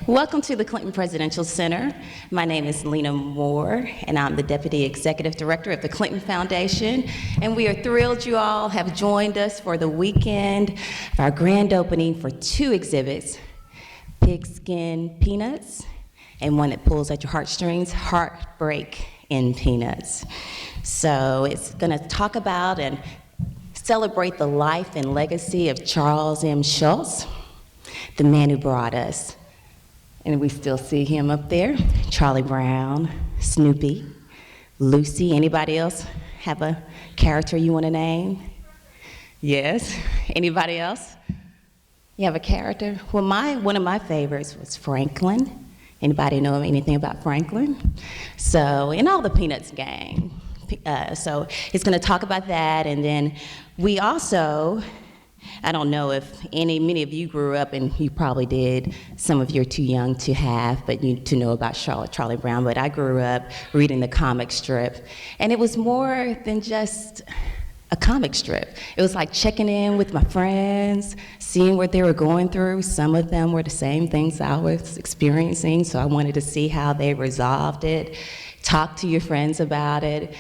Welcome to the Clinton Presidential Center. My name is Lena Moore, and I'm the Deputy Executive Director of the Clinton Foundation. And we are thrilled you all have joined us for the weekend of our grand opening for two exhibits, Pigskin Peanuts, and one that pulls at your heartstrings, Heartbreak in Peanuts. So it's gonna talk about and celebrate the life and legacy of Charles M. Schulz, the man who brought us. And we still see him up there. Charlie Brown, Snoopy, Lucy. Anybody else have a character you want to name? Yes. Anybody else? You have a character? Well, one of my favorites was Franklin. Anybody know anything about Franklin? So, and all the Peanuts gang. So it's going to talk about that, and then we also, I don't know if many of you grew up, and you probably did. Some of you are too young to have, but to know about Charlie Brown. But I grew up reading the comic strip, and it was more than just a comic strip. It was like checking in with my friends, seeing what they were going through. Some of them were the same things I was experiencing, so I wanted to see how they resolved it. Talk to your friends about it.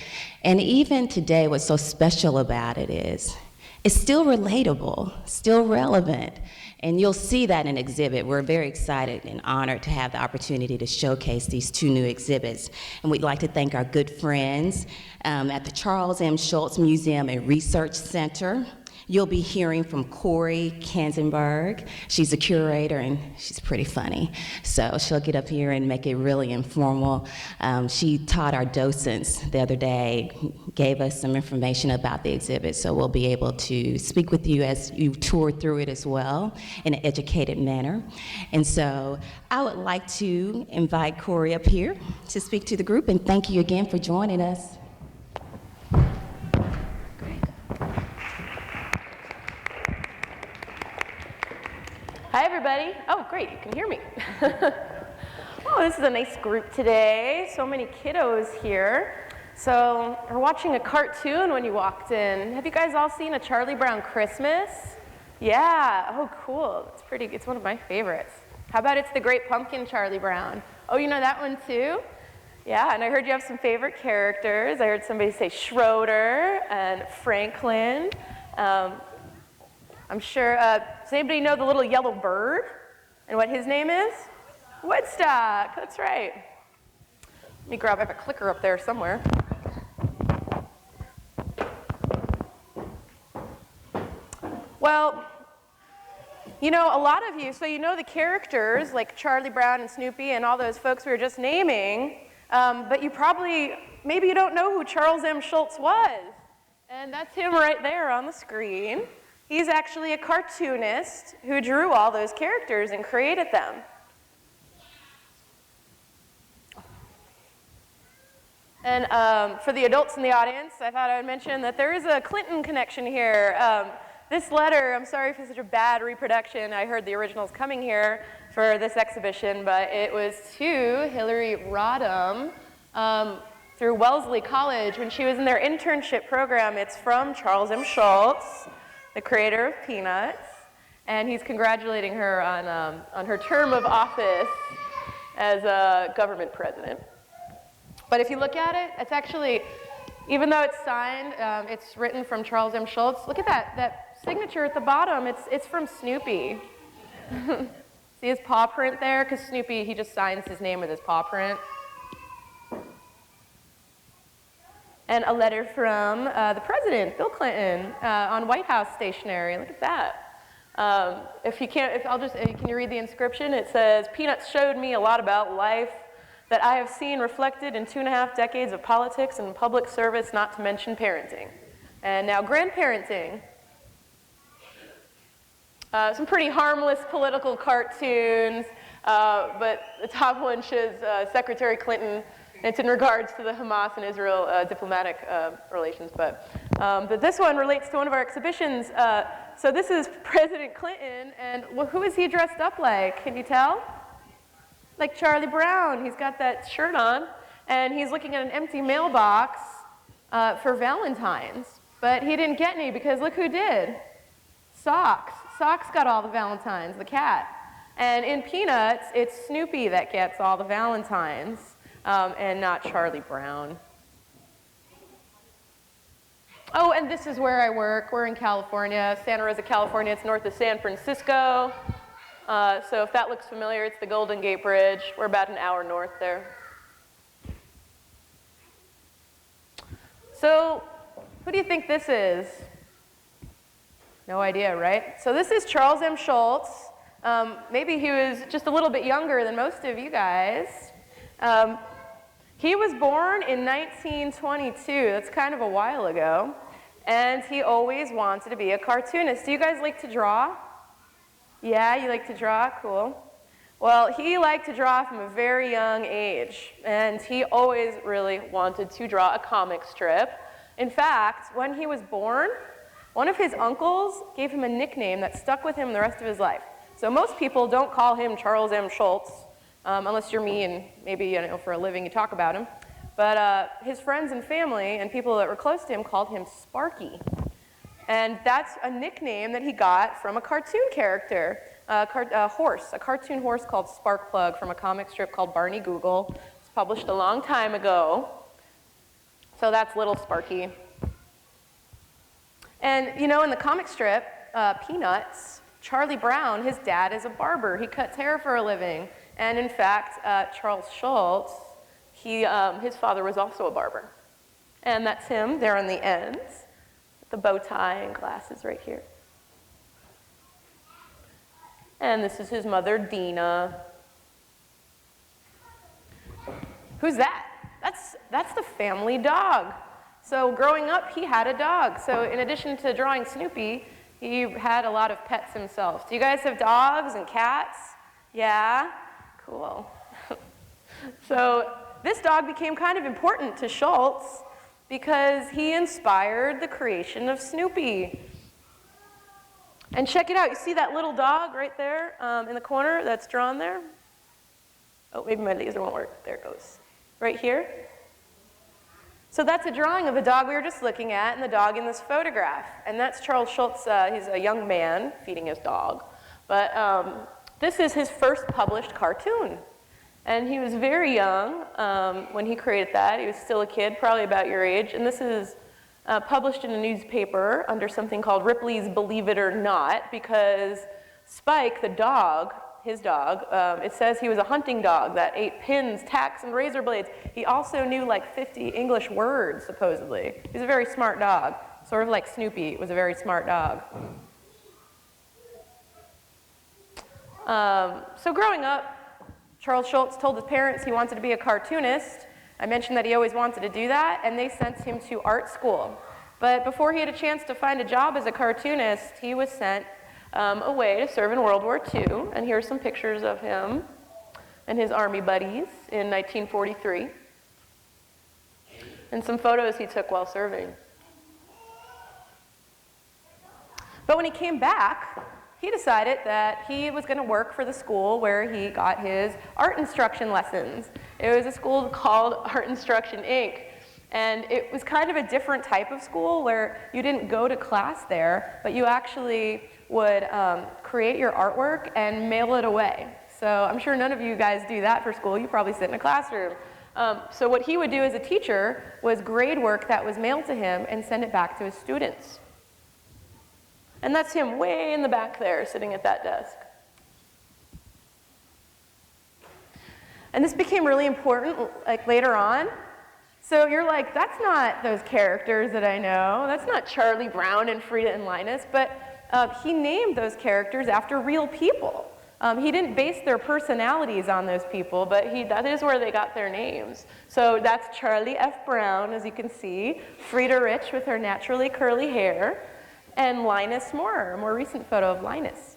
And even today, what's so special about it is it's still relatable, still relevant, and you'll see that in exhibit. We're very excited and honored to have the opportunity to showcase these two new exhibits. And we'd like to thank our good friends at the Charles M. Schulz Museum and Research Center. You'll be hearing from Corey Kanzenberg. She's a curator, and she's pretty funny. So she'll get up here and make it really informal. She taught our docents the other day, gave us some information about the exhibit, so we'll be able to speak with you as you tour through it as well in an educated manner. And so I would like to invite Corey up here to speak to the group, and thank you again for joining us. Hi, everybody. Oh, great, you can hear me. Oh, this is a nice group today. So many kiddos here. So we're watching a cartoon when you walked in. Have you guys all seen A Charlie Brown Christmas? Yeah, oh, cool. It's one of my favorites. How about It's the Great Pumpkin, Charlie Brown? Oh, you know that one too? Yeah, and I heard you have some favorite characters. I heard somebody say Schroeder and Franklin. I'm sure, does anybody know the little yellow bird and what his name is? Woodstock, that's right. Let me grab, I have a clicker up there somewhere. Well, you know, a lot of you, so you know the characters like Charlie Brown and Snoopy and all those folks we were just naming, but you probably, maybe you don't know who Charles M. Schulz was. And that's him right there on the screen. He's actually a cartoonist who drew all those characters and created them. And for the adults in the audience, I thought I would mention that there is a Clinton connection here. This letter, I'm sorry for such a bad reproduction. I heard the original's coming here for this exhibition, but it was to Hillary Rodham through Wellesley College when she was in their internship program. It's from Charles M. Schulz, the creator of Peanuts, and he's congratulating her on her term of office as a government president. But if you look at it, it's actually, even though it's signed, it's written from Charles M. Schulz. Look at that signature at the bottom. It's from Snoopy. See his paw print there? Because Snoopy, he just signs his name with his paw print. And a letter from the president, Bill Clinton, on White House stationery. Look at that. If you can you read the inscription? It says, "Peanuts showed me a lot about life that I have seen reflected in 2.5 decades of politics and public service, not to mention parenting." And now grandparenting. Some pretty harmless political cartoons, but the top one shows Secretary Clinton. It's in regards to the Hamas and Israel diplomatic relations, but this one relates to one of our exhibitions. So this is President Clinton, and who is he dressed up like? Can you tell? Like Charlie Brown. He's got that shirt on, and he's looking at an empty mailbox for Valentine's, but he didn't get any because look who did. Socks. Socks got all the Valentines, the cat. And in Peanuts, it's Snoopy that gets all the Valentines, and not Charlie Brown. Oh, and this is where I work. We're in California, Santa Rosa, California. It's north of San Francisco. So if that looks familiar, it's the Golden Gate Bridge. We're about an hour north there. So who do you think this is? No idea, right? So this is Charles M. Schulz. Maybe he was just a little bit younger than most of you guys. He was born in 1922. That's kind of a while ago. And he always wanted to be a cartoonist. Do you guys like to draw? Yeah, you like to draw? Cool. Well, he liked to draw from a very young age, and he always really wanted to draw a comic strip. In fact, when he was born, one of his uncles gave him a nickname that stuck with him the rest of his life. So most people don't call him Charles M. Schulz, unless you're me and maybe for a living you talk about him. But his friends and family and people that were close to him called him Sparky. And that's a nickname that he got from a cartoon character, a cartoon horse called Sparkplug from a comic strip called Barney Google. It's published a long time ago. So that's little Sparky. And in the comic strip, Peanuts, Charlie Brown, his dad is a barber. He cuts hair for a living. And in fact, Charles Schulz, his father was also a barber. And that's him there on the ends. The bow tie and glasses right here. And this is his mother, Dina. Who's that? That's the family dog. So growing up, he had a dog. So in addition to drawing Snoopy, he had a lot of pets himself. Do you guys have dogs and cats? Yeah? Cool. So this dog became kind of important to Schulz because he inspired the creation of Snoopy. And check it out. You see that little dog right there in the corner that's drawn there? Oh, maybe my laser won't work. There it goes. Right here. So that's a drawing of the dog we were just looking at and the dog in this photograph. And that's Charles Schulz. He's a young man feeding his dog. But this is his first published cartoon. And he was very young when he created that. He was still a kid, probably about your age. And this is published in a newspaper under something called Ripley's Believe It or Not, because Spike, the dog, his dog, it says he was a hunting dog that ate pins, tacks, and razor blades. He also knew like 50 English words, supposedly. He's a very smart dog, sort of like Snoopy was a very smart dog. So growing up, Charles Schulz told his parents he wanted to be a cartoonist. I mentioned that he always wanted to do that, and they sent him to art school. But before he had a chance to find a job as a cartoonist, he was sent away to serve in World War II. And here are some pictures of him and his army buddies in 1943. And some photos he took while serving. But when he came back, he decided that he was going to work for the school where he got his art instruction lessons. It was a school called Art Instruction, Inc. And it was kind of a different type of school where you didn't go to class there, but you actually would create your artwork and mail it away. So I'm sure none of you guys do that for school. You probably sit in a classroom. So what he would do as a teacher was grade work that was mailed to him and send it back to his students. And that's him way in the back there, sitting at that desk. And this became really important like later on. So you're like, that's not those characters that I know. That's not Charlie Brown and Frida and Linus. But he named those characters after real people. He didn't base their personalities on those people, but that is where they got their names. So that's Charlie F. Brown, as you can see, Frida Rich with her naturally curly hair, and Linus Moore, a more recent photo of Linus.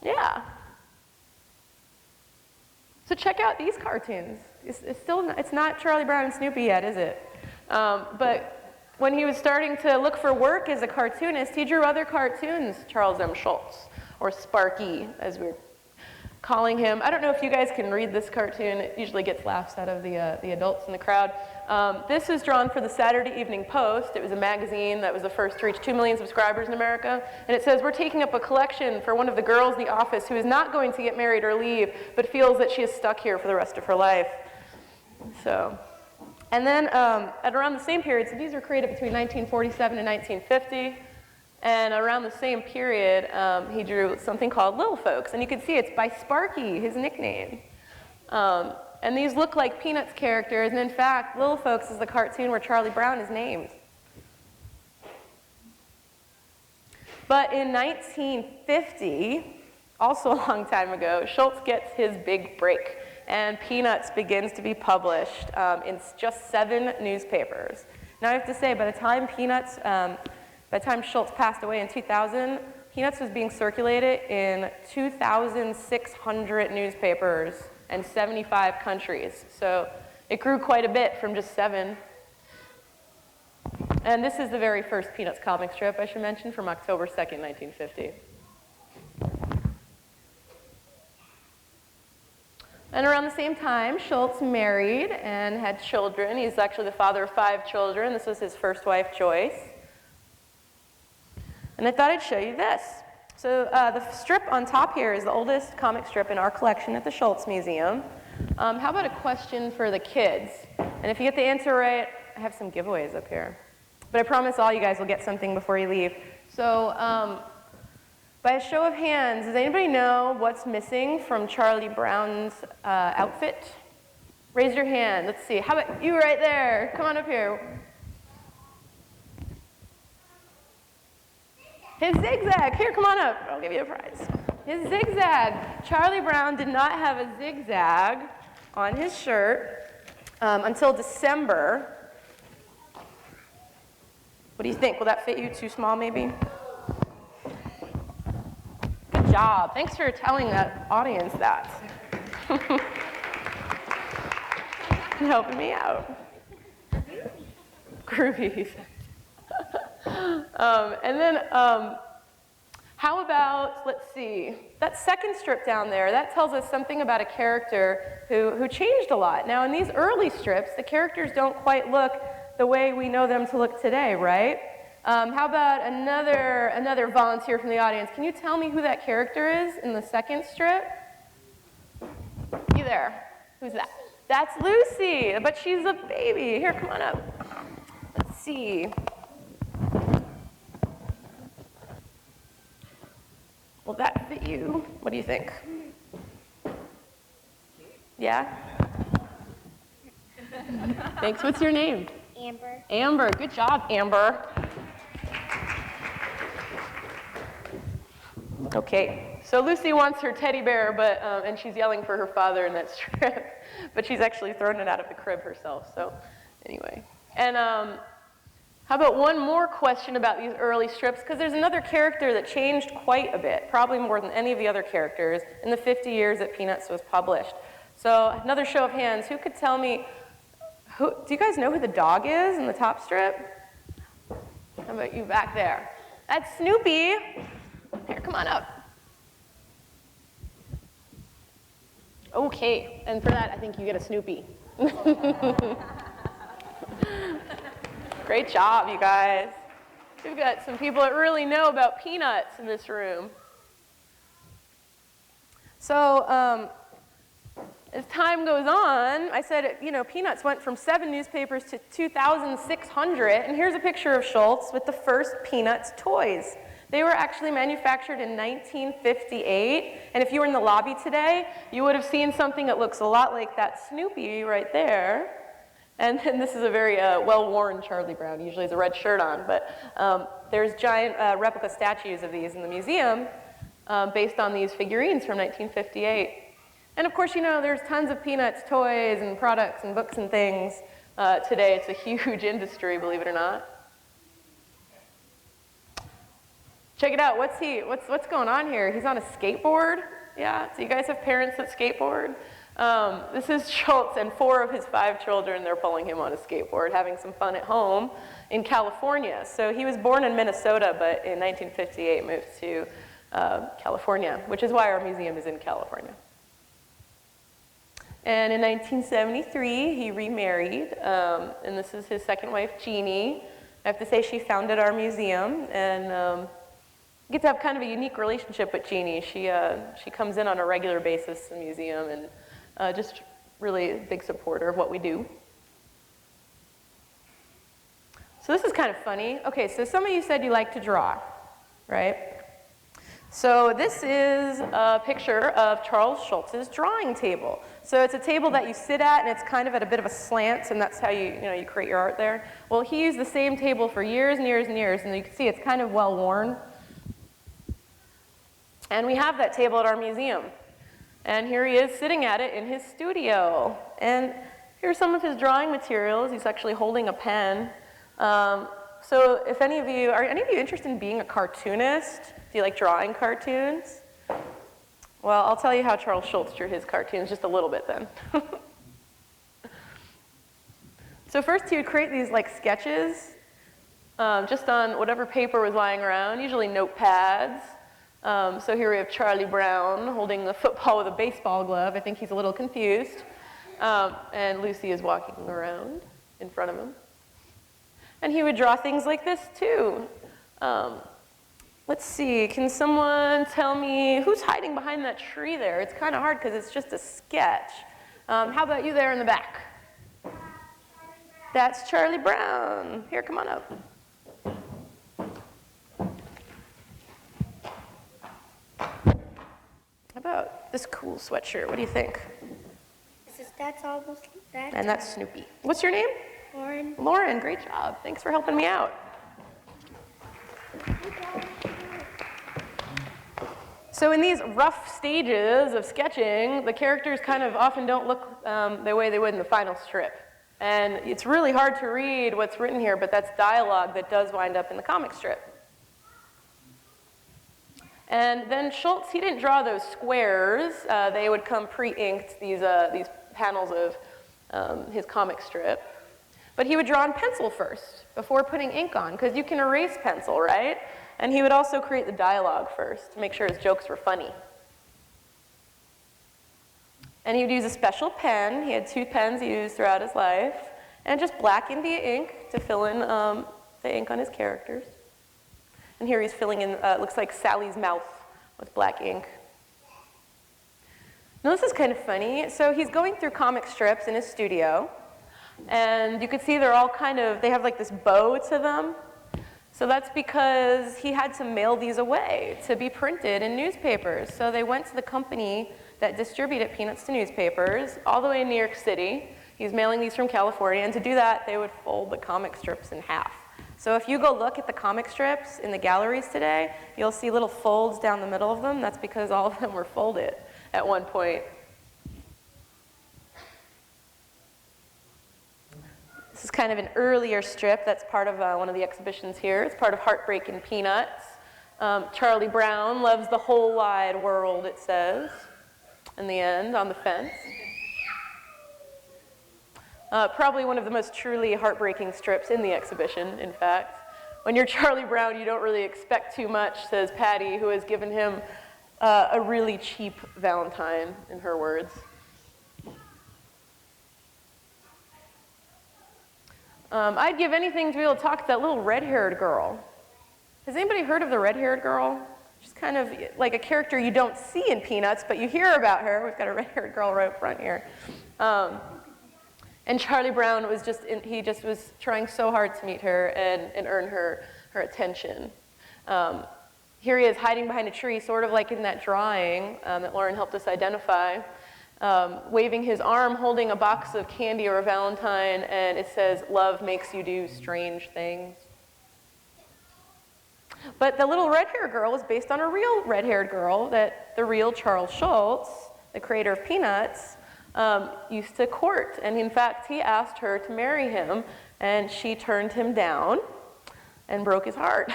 Yeah. So check out these cartoons. It's not Charlie Brown and Snoopy yet, is it? But when he was starting to look for work as a cartoonist, he drew other cartoons, Charles M. Schulz, or Sparky, as we're calling him, I don't know if you guys can read this cartoon, it usually gets laughs out of the adults in the crowd. This is drawn for the Saturday Evening Post. It was a magazine that was the first to reach 2 million subscribers in America. And it says, we're taking up a collection for one of the girls in the office who is not going to get married or leave, but feels that she is stuck here for the rest of her life. So, and then at around the same period, so these were created between 1947 and 1950. And around the same period, he drew something called Little Folks. And you can see it's by Sparky, his nickname. And these look like Peanuts characters. And in fact, Little Folks is the cartoon where Charlie Brown is named. But in 1950, also a long time ago, Schulz gets his big break. And Peanuts begins to be published in just 7 newspapers. Now I have to say, by the time Schulz passed away in 2000, Peanuts was being circulated in 2,600 newspapers and 75 countries. So it grew quite a bit from just 7. And this is the very first Peanuts comic strip, I should mention, from October 2nd, 1950. And around the same time, Schulz married and had children. He's actually the father of 5 children. This was his first wife, Joyce. And I thought I'd show you this. So the strip on top here is the oldest comic strip in our collection at the Schulz Museum. How about a question for the kids? And if you get the answer right, I have some giveaways up here. But I promise all you guys will get something before you leave. So by a show of hands, does anybody know what's missing from Charlie Brown's outfit? Raise your hand. Let's see. How about you right there? Come on up here. His zigzag. Here, come on up. I'll give you a prize. His zigzag. Charlie Brown did not have a zigzag on his shirt until December. What do you think? Will that fit you too small, maybe? Good job. Thanks for telling that audience that. Helping me out. Groovy. And then how about, let's see, that second strip down there, that tells us something about a character who changed a lot. Now, in these early strips, the characters don't quite look the way we know them to look today, right? How about another volunteer from the audience? Can you tell me who that character is in the second strip? You there. Who's that? That's Lucy, but she's a baby. Here, come on up. Let's see. Will that fit you? What do you think? Yeah? Thanks. What's your name? Amber. Amber. Good job, Amber. Okay. So Lucy wants her teddy bear, but and she's yelling for her father in that strip, but she's actually thrown it out of the crib herself. So anyway. And how about one more question about these early strips? Because there's another character that changed quite a bit, probably more than any of the other characters, in the 50 years that Peanuts was published. So another show of hands. Who could tell me, do you guys know who the dog is in the top strip? How about you back there? That's Snoopy. Here, come on up. Okay, and for that, I think you get a Snoopy. Great job, you guys. We've got some people that really know about Peanuts in this room. So as time goes on, I said, Peanuts went from 7 newspapers to 2,600. And here's a picture of Schulz with the first Peanuts toys. They were actually manufactured in 1958. And if you were in the lobby today, you would have seen something that looks a lot like that Snoopy right there. And then this is a very well-worn Charlie Brown. He usually has a red shirt on. But there's giant replica statues of these in the museum based on these figurines from 1958. And of course, there's tons of Peanuts toys and products and books and things today. It's a huge industry, believe it or not. Check it out. What's going on here? He's on a skateboard. Yeah. Do you guys have parents that skateboard? This is Schulz and 4 of his 5 children. They're pulling him on a skateboard, having some fun at home in California. So he was born in Minnesota, but in 1958 moved to California, which is why our museum is in California. And in 1973, he remarried, and this is his second wife, Jeannie. I have to say she founded our museum, and get to have kind of a unique relationship with Jeannie. She comes in on a regular basis to the museum, and just really a big supporter of what we do. So this is kind of funny. Okay, so some of you said you like to draw, right? So this is a picture of Charles Schulz's drawing table. So it's a table that you sit at, and it's kind of at a bit of a slant, and that's how you create your art there. Well, he used the same table for years and years and years, and you can see it's kind of well worn. And we have that table at our museum. And here he is sitting at it in his studio. And here's some of his drawing materials. He's actually holding a pen. So if any of you, are any of you interested in being a cartoonist? Do you like drawing cartoons? Well, I'll tell you how Charles Schulz drew his cartoons just a little bit then. So first he would create these like sketches just on whatever paper was lying around, usually notepads. So here we have Charlie Brown holding a football with a baseball glove. I think he's a little confused. And Lucy is walking around in front of him. And he would draw things like this too. Let's see, can someone tell me who's hiding behind that tree there? It's kind of hard because it's just a sketch. How about you there in the back? That's Charlie Brown. Here, come on up. How about this cool sweatshirt? What do you think? That's almost that. And that's Snoopy. What's your name? Lauren. Lauren, great job. Thanks for helping me out. So in these rough stages of sketching, the characters kind of often don't look the way they would in the final strip. And it's really hard to read what's written here, but that's dialogue that does wind up in the comic strip. And then Schulz, he didn't draw those squares. They would come pre-inked, these panels of his comic strip. But he would draw in pencil first, before putting ink on, because you can erase pencil, right? And he would also create the dialogue first, to make sure his jokes were funny. And he would use a special pen. He had 2 pens he used throughout his life, and just black India ink to fill in the ink on his characters. And here he's filling in, looks like Sally's mouth with black ink. Now this is kind of funny. So he's going through comic strips in his studio, and you can see they're all kind of, they have like this bow to them. So that's because he had to mail these away to be printed in newspapers. So they went to the company that distributed Peanuts to newspapers all the way in New York City. He's mailing these from California, and to do that, they would fold the comic strips in half. So if you go look at the comic strips in the galleries today, you'll see little folds down the middle of them. That's because all of them were folded at one point. This is kind of an earlier strip that's part of one of the exhibitions here. It's part of Heartbreak and Peanuts. Charlie Brown loves the whole wide world, it says, in the end, on the fence. Probably one of the most truly heartbreaking strips in the exhibition, in fact. When you're Charlie Brown, you don't really expect too much, says Patty, who has given him a really cheap Valentine, in her words. I'd give anything to be able to talk to that little red-haired girl. Has anybody heard of the red-haired girl? She's kind of like a character you don't see in Peanuts, but you hear about her. We've got a red-haired girl right up front here. And Charlie Brown was he just was trying so hard to meet her and earn her attention. Here he is hiding behind a tree, sort of like in that drawing that Lauren helped us identify, waving his arm, holding a box of candy or a Valentine, and it says, "Love makes you do strange things." But the little red-haired girl was based on a real red-haired girl that the real Charles Schulz, the creator of Peanuts, used to court. And in fact, he asked her to marry him, and she turned him down and broke his heart.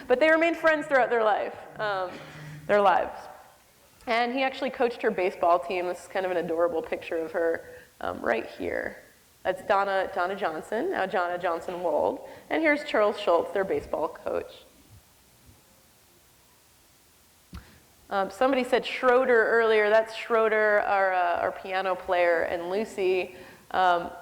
But they remained friends throughout their lives. And he actually coached her baseball team. This is kind of an adorable picture of her right here. That's Donna Johnson, now Jonna Johnson-Wold. And here's Charles Schulz, their baseball coach. Somebody said Schroeder earlier. That's Schroeder, our piano player, and Lucy.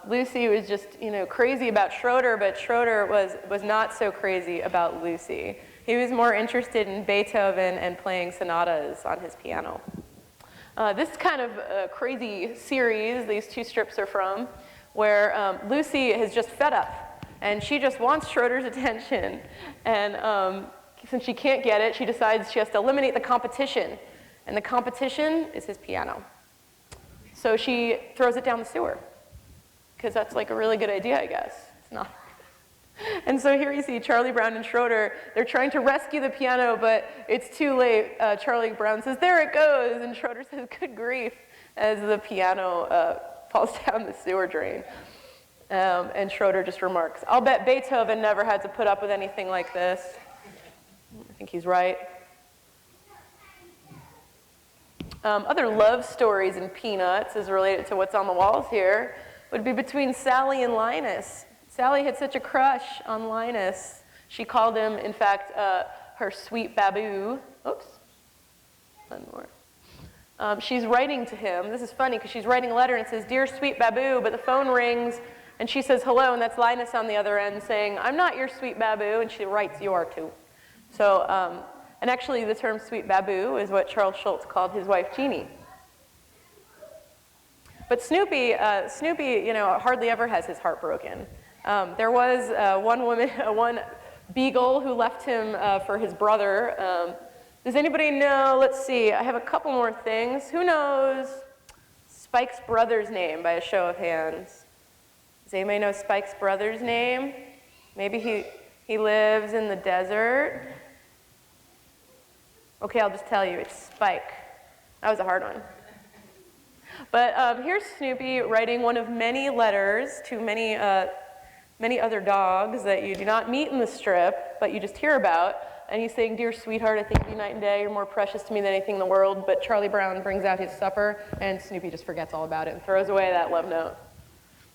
Lucy was just, crazy about Schroeder, but Schroeder was not so crazy about Lucy. He was more interested in Beethoven and playing sonatas on his piano. This is kind of a crazy series these two strips are from, where Lucy has just fed up, and she just wants Schroeder's attention. And since she can't get it, she decides she has to eliminate the competition. And the competition is his piano. So she throws it down the sewer, because that's like a really good idea, I guess. It's not. And so here you see Charlie Brown and Schroeder. They're trying to rescue the piano, but it's too late. Charlie Brown says, "There it goes," and Schroeder says, "Good grief," as the piano falls down the sewer drain. And Schroeder just remarks, "I'll bet Beethoven never had to put up with anything like this." I think he's right. Other love stories in Peanuts, as related to what's on the walls here, would be between Sally and Linus. Sally had such a crush on Linus. She called him, in fact, her sweet baboo. Oops. One more. She's writing to him. This is funny because she's writing a letter and it says, "Dear sweet baboo," but the phone rings and she says hello, and that's Linus on the other end saying, "I'm not your sweet baboo," and she writes, "You are too." So, and actually the term sweet baboo is what Charles Schulz called his wife Jeannie. But Snoopy, hardly ever has his heart broken. There was one beagle who left him for his brother. Does anybody know? Let's see. I have a couple more things. Who knows Spike's brother's name by a show of hands? Does anybody know Spike's brother's name? Maybe he lives in the desert. Okay, I'll just tell you. It's Spike. That was a hard one. But here's Snoopy writing one of many letters to many other dogs that you do not meet in the strip, but you just hear about. And he's saying, "Dear sweetheart, I think of you night and day. You're more precious to me than anything in the world." But Charlie Brown brings out his supper, and Snoopy just forgets all about it and throws away that love note.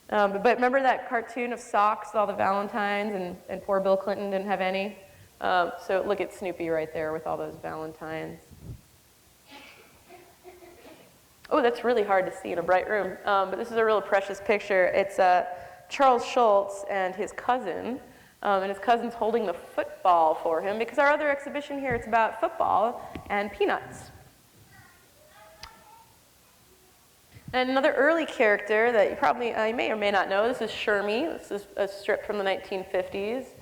But remember that cartoon of socks, all the Valentines, and poor Bill Clinton didn't have any? So look at Snoopy right there with all those Valentines. Oh, that's really hard to see in a bright room. But this is a real precious picture. It's Charles Schulz and his cousin. And his cousin's holding the football for him, because our other exhibition here, it's about football and peanuts. And another early character that you may or may not know, this is Shermie. This is a strip from the 1950s.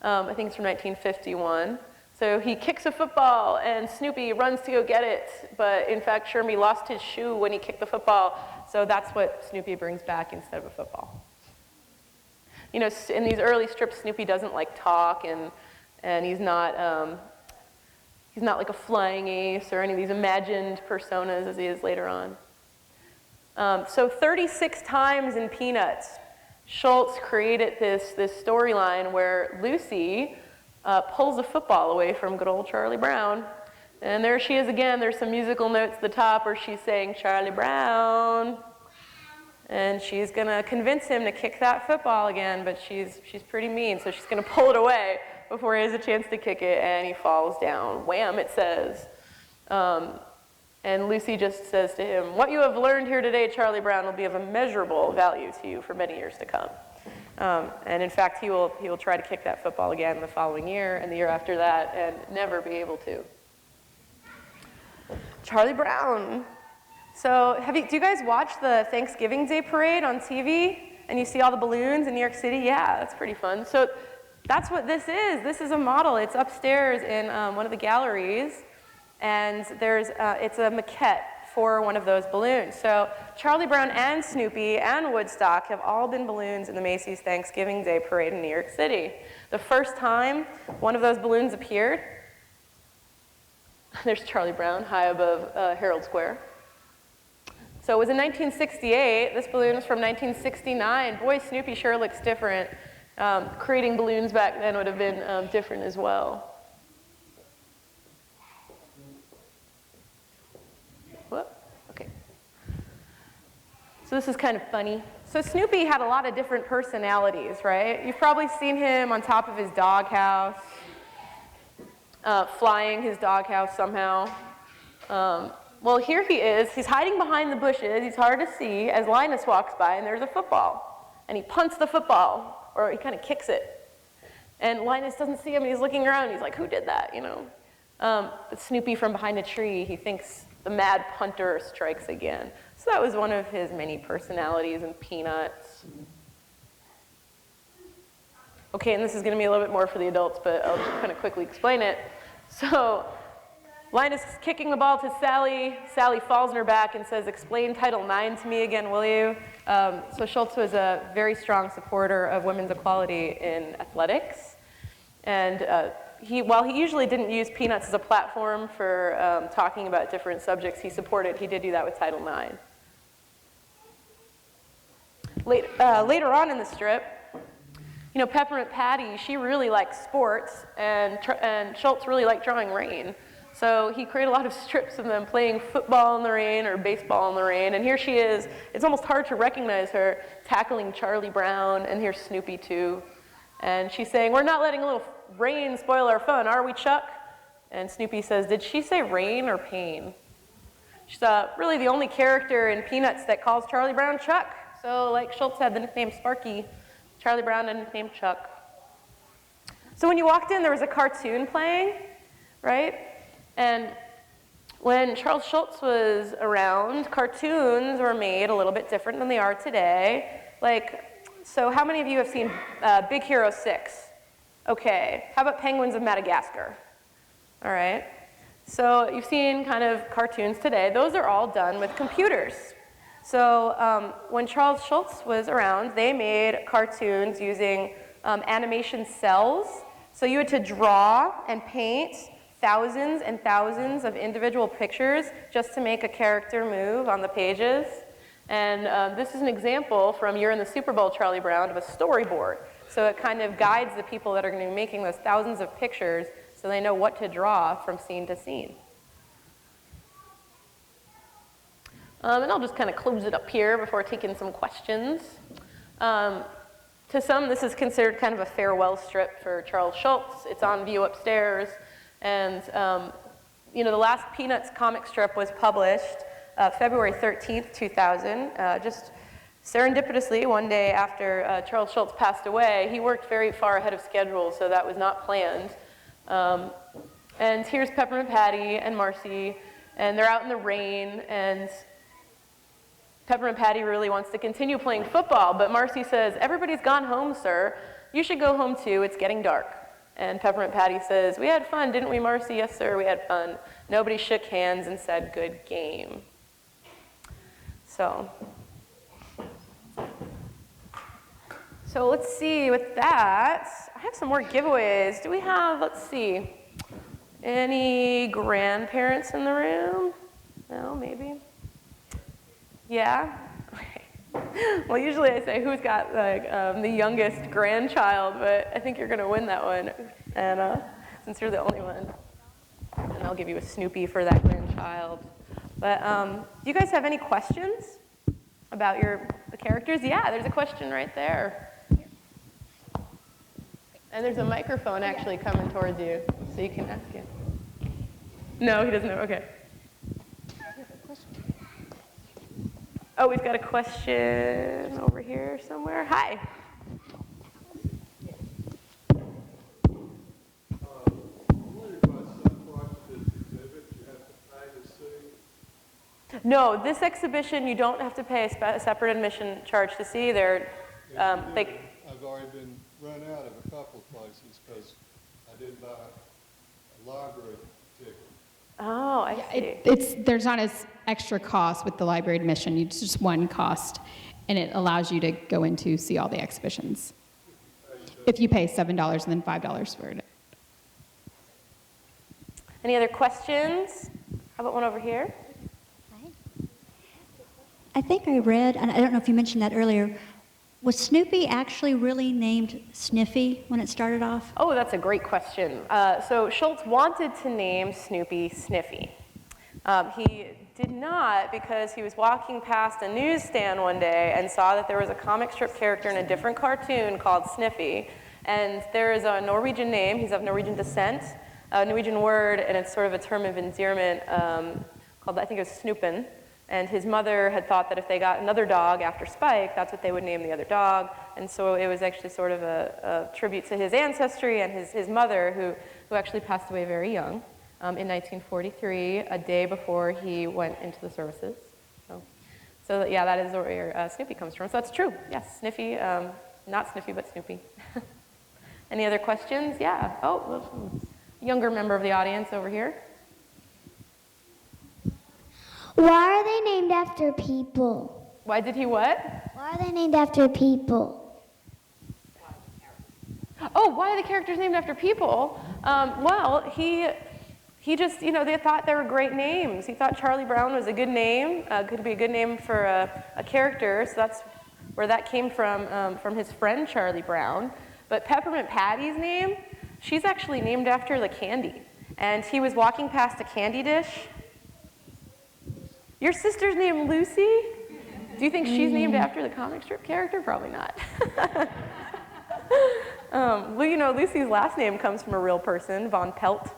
I think it's from 1951. So he kicks a football, and Snoopy runs to go get it. But in fact, Shermie lost his shoe when he kicked the football. So that's what Snoopy brings back instead of a football. In these early strips, Snoopy doesn't talk, and he's not like a flying ace or any of these imagined personas as he is later on. So 36 times in Peanuts, Schulz created this storyline where Lucy pulls a football away from good old Charlie Brown. And there she is again. There's some musical notes at the top where she's saying, "Charlie Brown." And she's going to convince him to kick that football again, but she's pretty mean, so she's going to pull it away before he has a chance to kick it, and he falls down. Wham, it says. And Lucy just says to him, "What you have learned here today, Charlie Brown, will be of immeasurable value to you for many years to come." And in fact, he will try to kick that football again the following year and the year after that and never be able to. Charlie Brown. So do you guys watch the Thanksgiving Day parade on TV? And you see all the balloons in New York City? Yeah, that's pretty fun. So that's what this is. This is a model. It's upstairs in one of the galleries. And it's a maquette for one of those balloons. So Charlie Brown and Snoopy and Woodstock have all been balloons in the Macy's Thanksgiving Day parade in New York City. The first time one of those balloons appeared, there's Charlie Brown high above Herald Square. So it was in 1968. This balloon is from 1969. Boy, Snoopy sure looks different. Creating balloons back then would have been different as well. Whoop, okay. So this is kind of funny. So Snoopy had a lot of different personalities, right? You've probably seen him on top of his doghouse, flying his doghouse somehow. Well, here he is. He's hiding behind the bushes. He's hard to see as Linus walks by, and there's a football. And he punts the football, or he kind of kicks it. And Linus doesn't see him, and he's looking around. He's like, who did that, you know? But Snoopy from behind a tree, he thinks the mad punter strikes again. So that was one of his many personalities in Peanuts. Okay, and this is going to be a little bit more for the adults, but I'll just kind of quickly explain it. So Linus is kicking the ball to Sally. Sally falls on her back and says, explain Title IX to me again, will you? So Schulz was a very strong supporter of women's equality in athletics. And while he usually didn't use Peanuts as a platform for talking about different subjects he did do that with Title IX. Later on in the strip, you know, Peppermint Patty, she really liked sports, and Schulz really liked drawing rain. So he created a lot of strips of them playing football in the rain or baseball in the rain. And here she is. It's almost hard to recognize her tackling Charlie Brown. And here's Snoopy, too. And she's saying, we're not letting a little rain spoil our fun, are we, Chuck? And Snoopy says, did she say rain or pain? She's really the only character in Peanuts that calls Charlie Brown Chuck. So like Schulz had the nickname Sparky, Charlie Brown had the nickname Chuck. So when you walked in, there was a cartoon playing, right? And when Charles Schulz was around, cartoons were made a little bit different than they are today. So how many of you have seen Big Hero 6? Okay, how about Penguins of Madagascar? All right, so you've seen kind of cartoons today. Those are all done with computers. So when Charles Schulz was around, they made cartoons using animation cells. So you had to draw and paint thousands and thousands of individual pictures just to make a character move on the pages. And this is an example from You're in the Super Bowl, Charlie Brown, of a storyboard. So it kind of guides the people that are going to be making those thousands of pictures so they know what to draw from scene to scene. And I'll just kind of close it up here before taking some questions. To some, this is considered kind of a farewell strip for Charles Schulz. It's on view upstairs. And you know, the last Peanuts comic strip was published February 13th, 2000. Just serendipitously, one day after Charles Schulz passed away. He worked very far ahead of schedule, so that was not planned. And here's Peppermint Patty and Marcy, and they're out in the rain, and Peppermint Patty really wants to continue playing football, but Marcy says, everybody's gone home, sir. You should go home too, it's getting dark. And Peppermint Patty says, we had fun, didn't we, Marcy? Yes, sir, we had fun. Nobody shook hands and said, good game. So let's see, with that, I have some more giveaways. Do we have, let's see, any grandparents in the room? No, maybe? Yeah? Okay. Well, usually I say who's got the youngest grandchild, but I think you're going to win that one, Anna, since you're the only one. And I'll give you a Snoopy for that grandchild. But do you guys have any questions about the characters? Yeah, there's a question right there. And there's a microphone actually coming towards you, so you can ask him. No, he doesn't know. Okay. Oh, we've got a question over here somewhere. Hi. No, this exhibition you don't have to pay a separate admission charge to see. I've already been run out of a couple of places because I didn't buy a library ticket. Oh, I see. There's not as extra cost with the library admission. It's just one cost, and it allows you to go in to see all the exhibitions. If you pay $7 and then $5 for it. Any other questions? How about one over here? I think I read, and I don't know if you mentioned that earlier, was Snoopy actually really named Sniffy when it started off? Oh, that's a great question. So Schulz wanted to name Snoopy Sniffy. He did not because he was walking past a newsstand one day and saw that there was a comic strip character in a different cartoon called Sniffy. And there is a Norwegian name, he's of Norwegian descent, a Norwegian word, and it's sort of a term of endearment called, I think it was Snoopin'. And his mother had thought that if they got another dog after Spike, that's what they would name the other dog. And so it was actually sort of a tribute to his ancestry and his mother, who actually passed away very young in 1943, a day before he went into the services. So yeah, that is where Snoopy comes from. So that's true. Yes, Sniffy, not Sniffy, but Snoopy. Any other questions? Yeah. Oh, younger member of the audience over here. Why are they named after people? Why did he what? Why are they named after people? Oh, why are the characters named after people? Well, he just, they thought they were great names. He thought Charlie Brown was a good name, could be a good name for a character, so that's where that came from his friend Charlie Brown. But Peppermint Patty's name, she's actually named after the candy. And he was walking past a candy dish. Your sister's named Lucy? Do you think she's named after the comic strip character? Probably not. Well, Lucy's last name comes from a real person, Von Pelt.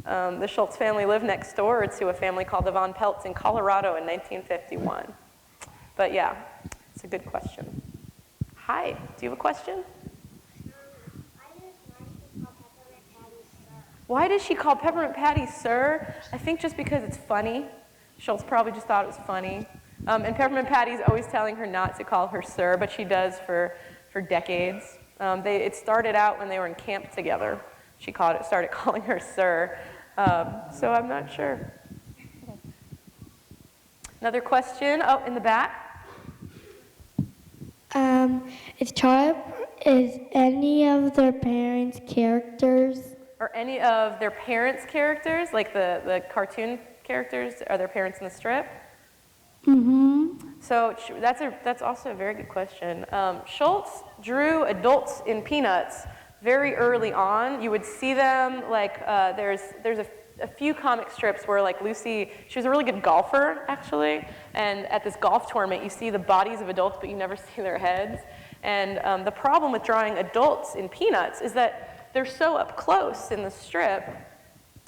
The Schultz family lived next door to a family called the Von Pelts in Colorado in 1951. But yeah, it's a good question. Hi, do you have a question? Why does she call Peppermint Patty Sir? I think just because it's funny. Schultz probably just thought it was funny. And Peppermint Patty's always telling her not to call her Sir, but she does for decades. It started out when they were in camp together. She started calling her Sir. So I'm not sure. Another question? Oh, in the back. Is any of their parents characters? Or any of their parents' characters, like the cartoon characters, are their parents in the strip? Mm-hmm. So that's also a very good question. Schultz drew adults in Peanuts very early on. You would see them there's a few comic strips where Lucy, she was a really good golfer actually, and at this golf tournament you see the bodies of adults but you never see their heads. And the problem with drawing adults in Peanuts is that they're so up close in the strip,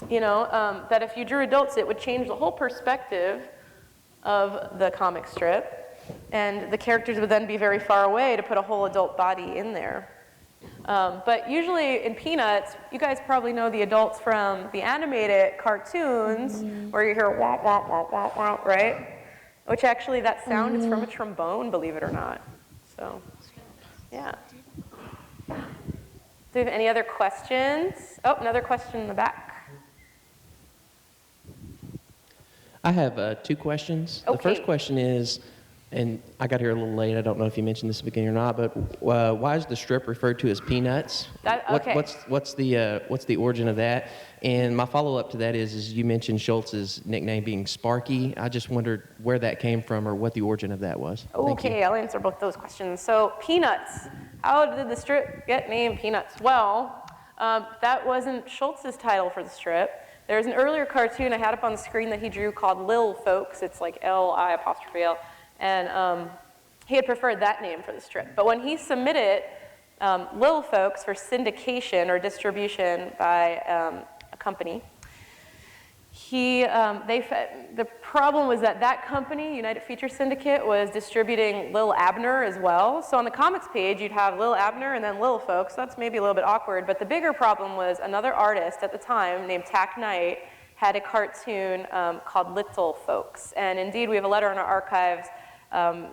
that if you drew adults it would change the whole perspective of the comic strip, and the characters would then be very far away to put a whole adult body in there. But usually in Peanuts, you guys probably know the adults from the animated cartoons, where you hear wah, wah, wah, wah, wah, right? Which actually, that sound is from a trombone, believe it or not. So, yeah. Do you have any other questions? Oh, another question in the back. I have 2 questions. Okay. The first question is, and I got here a little late, I don't know if you mentioned this at the beginning or not, but why is the strip referred to as Peanuts? Okay. What's the origin of that? And my follow-up to that is you mentioned Schultz's nickname being Sparky. I just wondered where that came from or what the origin of that was. Thank you. Okay, I'll answer both those questions. So, Peanuts. How did the strip get named Peanuts? Well, that wasn't Schultz's title for the strip. There's an earlier cartoon I had up on the screen that he drew called Lil Folks. It's like L-I''L. And he had preferred that name for the strip. But when he submitted Lil Folks for syndication or distribution by a company, the problem was that company, United Feature Syndicate, was distributing Lil Abner as well. So on the comics page, you'd have Lil Abner and then Lil Folks. That's maybe a little bit awkward. But the bigger problem was another artist at the time named Tak Knight had a cartoon called Little Folks. And indeed, we have a letter in our archives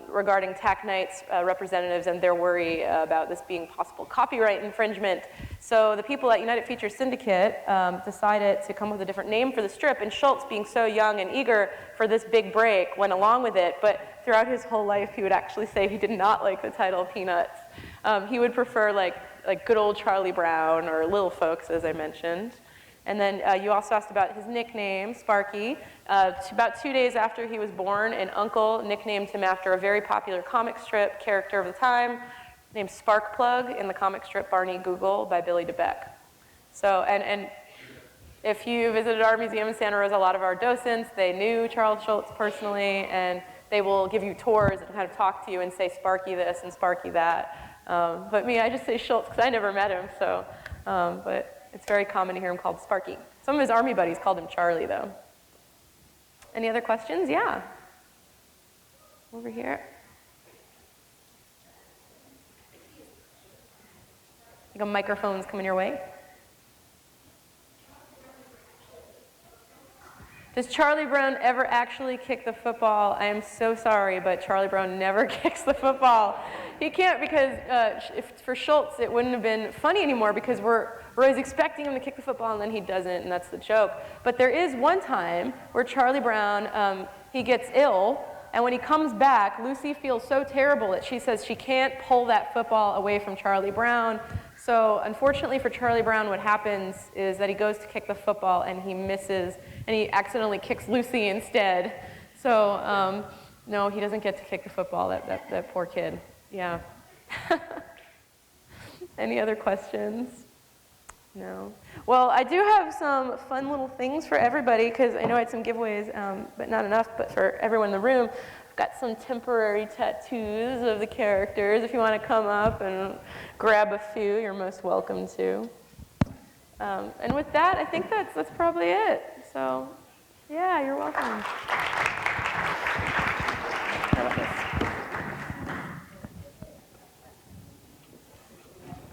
regarding Tak Knight's representatives and their worry about this being possible copyright infringement. So the people at United Feature Syndicate decided to come up with a different name for the strip, and Schultz, being so young and eager for this big break, went along with it, but throughout his whole life he would actually say he did not like the title Peanuts. He would prefer like good old Charlie Brown or Lil Folks, as I mentioned. And then you also asked about his nickname, Sparky. About 2 days after he was born, an uncle nicknamed him after a very popular comic strip character of the time named Sparkplug in the comic strip Barney Google by Billy DeBeck. So, and if you visited our museum in Santa Rosa, a lot of our docents, they knew Charles Schultz personally, and they will give you tours and kind of talk to you and say Sparky this and Sparky that. But me, I just say Schultz because I never met him, so, but it's very common to hear him called Sparky. Some of his army buddies called him Charlie, though. Any other questions? Yeah. Over here. I think a microphone's coming your way. Does Charlie Brown ever actually kick the football? I am so sorry, but Charlie Brown never kicks the football. He can't because if for Schultz, it wouldn't have been funny anymore because we're always expecting him to kick the football and then he doesn't, and that's the joke. But there is one time where Charlie Brown, he gets ill, and when he comes back, Lucy feels so terrible that she says she can't pull that football away from Charlie Brown. So unfortunately for Charlie Brown, what happens is that he goes to kick the football and he misses, and he accidentally kicks Lucy instead. So no, he doesn't get to kick the football, that poor kid. Yeah. Any other questions? No. Well, I do have some fun little things for everybody, because I know I had some giveaways, but not enough, but for everyone in the room. I've got some temporary tattoos of the characters. If you want to come up and grab a few, you're most welcome to. And with that, I think that's probably it. So, yeah, you're welcome.